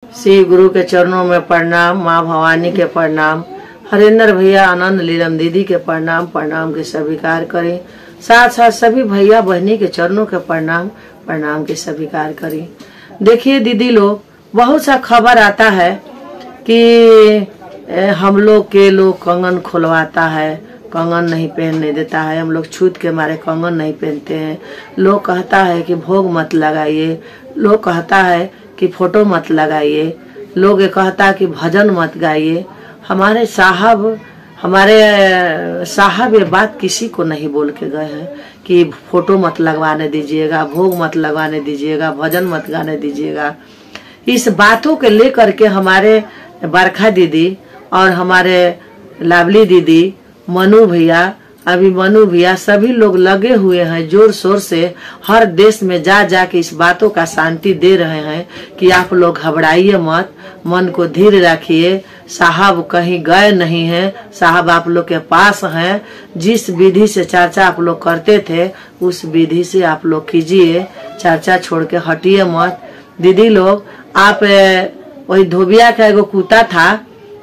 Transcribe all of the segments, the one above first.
श्री गुरु के चरणों में प्रणाम, माँ भवानी के प्रणाम, हरेंद्र भैया, आनंद लीलम दीदी के प्रणाम के स्वीकार करें। साथ साथ सभी भैया बहनी के चरणों के प्रणाम के स्वीकार करें। देखिए दीदी लोग, बहुत सा खबर आता है कि हम लोग के लोग कंगन खुलवाता है, कंगन नहीं पहनने देता है, हम लोग छूत के मारे कंगन नहीं पहनते हैं। लोग कहता है कि भोग मत लगाइए, लोग कहता है कि फोटो मत लगाइए, लोग कहता है कि भजन मत गाइए। हमारे साहब ये बात किसी को नहीं बोल के गए हैं कि फोटो मत लगवाने दीजिएगा, भोग मत लगवाने दीजिएगा, भजन मत गाने दीजिएगा। इस बातों के लेकर के हमारे बरखा दीदी और हमारे लावली दीदी, मनु भैया सभी लोग लगे हुए हैं जोर शोर से। हर देश में जा के इस बातों का शांति दे रहे हैं कि आप लोग घबराइए मत, मन को धीर रखिए। साहब कहीं गए नहीं हैं, साहब आप लोग के पास हैं। जिस विधि से चर्चा आप लोग करते थे उस विधि से आप लोग कीजिए, चर्चा छोड़ के हटिए मत। दीदी लोग, आप वही धोबिया का एगो कुत्ता था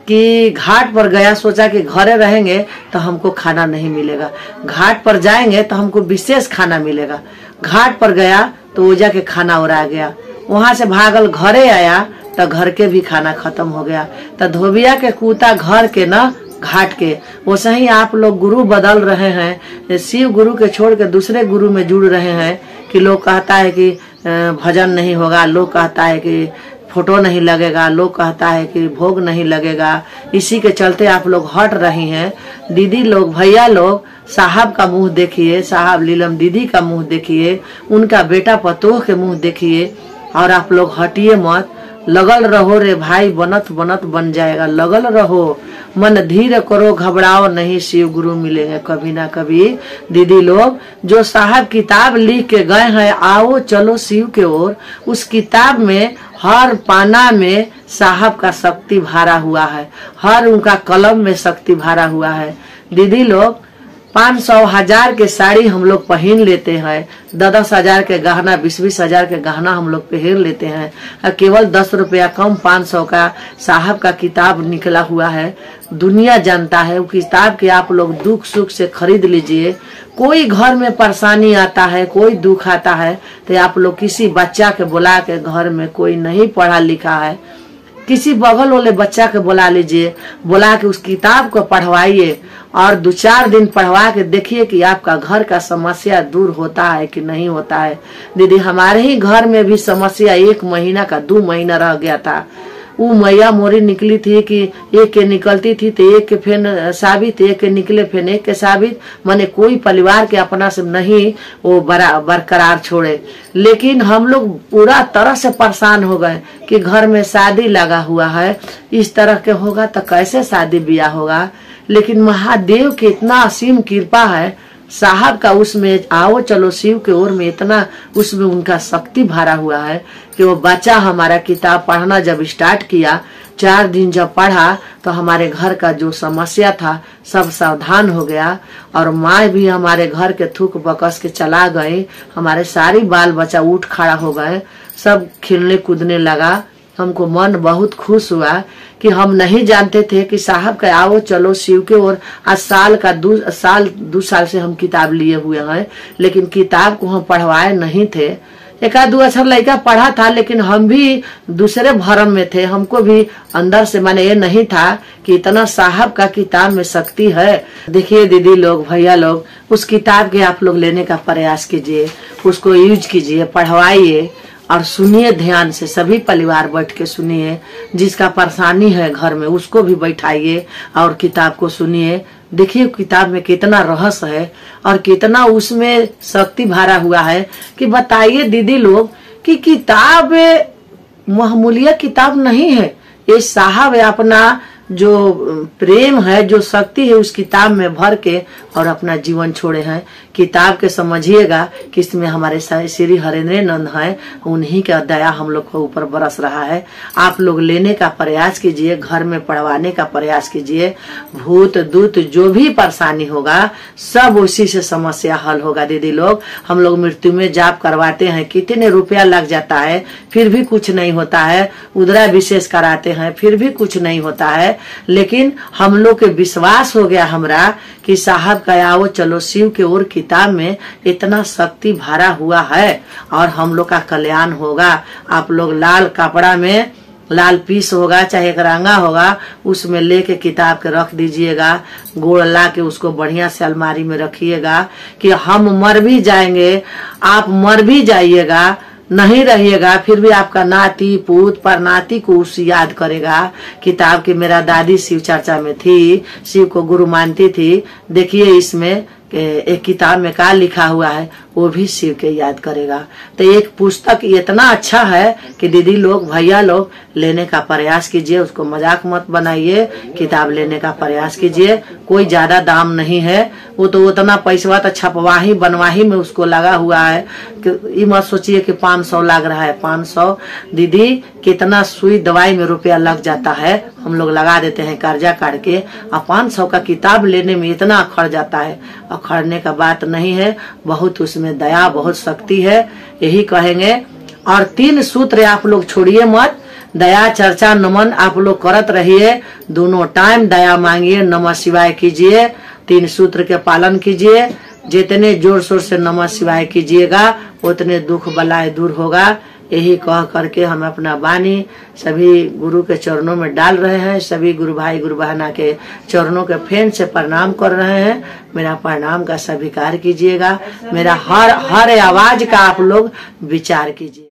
कि घाट पर गया, सोचा कि घरे रहेंगे तो हमको खाना नहीं मिलेगा, घाट पर जाएंगे तो हमको विशेष खाना मिलेगा। घाट पर गया तो ओजा के खाना उड़ा गया, वहां से भागल घरे आया तो घर के भी खाना खत्म हो गया। तो धोबिया के कुत्ता घर के न घाट के। वो सही आप लोग गुरु बदल रहे हैं, शिव गुरु के छोड़ के दूसरे गुरु में जुड़ रहे हैं कि लोग कहता है कि भजन नहीं होगा, लोग कहता है कि फोटो नहीं लगेगा, लोग कहता है कि भोग नहीं लगेगा। इसी के चलते आप लोग हट रही हैं। दीदी लोग, भैया लोग, साहब का मुंह देखिए, साहब लीलम दीदी का मुंह देखिए, उनका बेटा पतोह के मुंह देखिए और आप लोग हटिए मत। लगल रहो रे भाई, बनत बनत बन जाएगा, लगल रहो, मन धीर करो, घबराओ नहीं, शिव गुरु मिलेंगे कभी ना कभी। दीदी लोग, जो साहब किताब लिख के गए हैं, आओ चलो शिव के ओर, उस किताब में हर पाना में साहब का शक्ति भरा हुआ है, हर उनका कलम में शक्ति भरा हुआ है। दीदी लोग, 500,000 के साड़ी हम लोग पहन लेते हैं, 10,000 के गहना, 20,000 के गहना हम लोग पहन लेते हैं, और केवल 10 रुपया कम 500 का साहब का किताब निकला हुआ है। दुनिया जानता है वो किताब के आप लोग दुख सुख से खरीद लीजिए। कोई घर में परेशानी आता है, कोई दुख आता है तो आप लोग किसी बच्चा के बुला के, घर में कोई नहीं पढ़ा लिखा है, किसी बगल वाले बच्चा के बुला लीजिए, बुला के उस किताब को पढ़वाइए और 2-4 दिन पढ़वा के देखिए कि आपका घर का समस्या दूर होता है कि नहीं होता है। दीदी, हमारे ही घर में भी समस्या 1 महीना का 2 महीना रह गया था। वो मैया मोरी निकली थी कि एक के निकलती थी तो एक के फिर साबित, एक के निकले फिर एक के साबित, माने कोई परिवार के अपना से नहीं वो बरकरार छोड़े। लेकिन हम लोग पूरा तरह से परेशान हो गए कि घर में शादी लगा हुआ है, इस तरह के होगा तो कैसे शादी ब्याह होगा। लेकिन महादेव की इतना असीम कृपा है, साहब का उसमें आओ चलो शिव के ओर में इतना उसमें उनका शक्ति भरा हुआ है कि वो बच्चा हमारा किताब पढ़ना जब स्टार्ट किया, 4 दिन जब पढ़ा तो हमारे घर का जो समस्या था सब सावधान हो गया। और माँ भी हमारे घर के थूक बकस के चला गए, हमारे सारी बाल बच्चा उठ खड़ा हो गए, सब खेलने कूदने लगा। हमको मन बहुत खुश हुआ कि हम नहीं जानते थे कि साहब का आओ चलो शिव के ओर आज साल 2 साल से हम किताब लिए हुए हैं, लेकिन किताब को हम पढ़वाए नहीं थे। 1-2 अक्षर लड़का पढ़ा था, लेकिन हम भी दूसरे भरम में थे, हमको भी अंदर से माने ये नहीं था कि इतना साहब का किताब में शक्ति है। देखिए दीदी लोग, भैया लोग, उस किताब के आप लोग लेने का प्रयास कीजिए, उसको यूज कीजिए, पढ़वाइए और सुनिए ध्यान से, सभी परिवार बैठ के सुनिए। जिसका परेशानी है घर में उसको भी बैठाइए और किताब को सुनिए। देखिए किताब में कितना रहस्य है और कितना उसमें शक्ति भरा हुआ है कि बताइए दीदी लोग कि किताब मामूलिया किताब नहीं है। ये साहब अपना जो प्रेम है, जो शक्ति है उस किताब में भर के और अपना जीवन छोड़े हैं। किताब के समझिएगा कि इसमें हमारे श्री हरेंद्र नंद हैं, उन्हीं का दया हम लोग को ऊपर बरस रहा है। आप लोग लेने का प्रयास कीजिए, घर में पढ़वाने का प्रयास कीजिए। भूत दूत जो भी परेशानी होगा सब उसी से समस्या हल होगा। दीदी लोग, हम लोग मृत्यु में जाप करवाते हैं, कितने रुपया लग जाता है, फिर भी कुछ नहीं होता है। उद्रा विशेष कराते हैं, फिर भी कुछ नहीं होता है। लेकिन हम लोग के विश्वास हो गया हमरा कि साहब का आओ चलो शिव के ओर किताब में इतना शक्ति भरा हुआ है और हम लोग का कल्याण होगा। आप लोग लाल कपड़ा में लाल पीस होगा चाहे एक रंगा होगा, उसमें लेके किताब के रख दीजिएगा। गोड़ ला के उसको बढ़िया से अलमारी में रखिएगा कि हम मर भी जाएंगे, आप मर भी जाइएगा, नहीं रहिएगा, फिर भी आपका नाती पूत परनाती को उस याद करेगा। किताब की मेरा दादी शिव चर्चा में थी, शिव को गुरु मानती थी। देखिए इसमें एक किताब में क्या लिखा हुआ है, वो भी शिव के याद करेगा। तो एक पुस्तक इतना अच्छा है कि दीदी लोग भैया लोग लेने का प्रयास कीजिए, उसको मजाक मत बनाइए। किताब लेने का प्रयास कीजिए, कोई ज्यादा दाम नहीं है। वो तो उतना पैसा तो छपवाही बनवाही में उसको लगा हुआ है कि ये मत सोचिए कि 500 लग रहा है। 500 दीदी कितना सुई दवाई में रुपया लग जाता है, हम लोग लगा देते हैं कर्जा काट के। और 500 का किताब लेने में इतना अखड़ जाता है, अखड़ने का बात नहीं है। बहुत उसमें दया बहुत शक्ति है, यही कहेंगे। और 3 सूत्र आप लोग छोड़िए मत, दया चर्चा नमन आप लोग करत रहिए, दोनों टाइम दया मांगिए, नमः शिवाय कीजिए, 3 सूत्र के पालन कीजिए। जितने जोर शोर से नमः शिवाय कीजिएगा उतने दुख बलाएं दूर होगा। यही कह करके हम अपना वाणी सभी गुरु के चरणों में डाल रहे हैं। सभी गुरु भाई गुरु बहना के चरणों के फेन से प्रणाम कर रहे हैं। मेरा प्रणाम का स्वीकार कीजिएगा, मेरा हर आवाज का आप लोग विचार कीजिए।